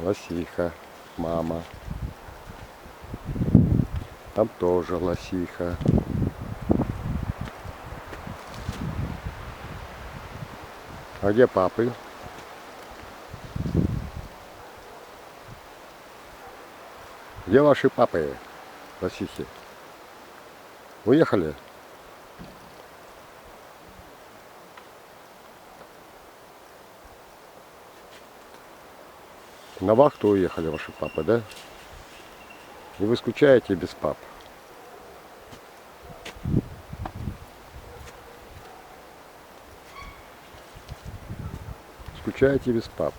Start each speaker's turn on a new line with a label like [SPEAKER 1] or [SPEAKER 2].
[SPEAKER 1] лосиха, мама. Там тоже лосиха. А где папы? Где ваши папы, лосихи? Уехали? На вахту уехали ваши папы, да? И вы скучаете без пап? Скучаете без пап?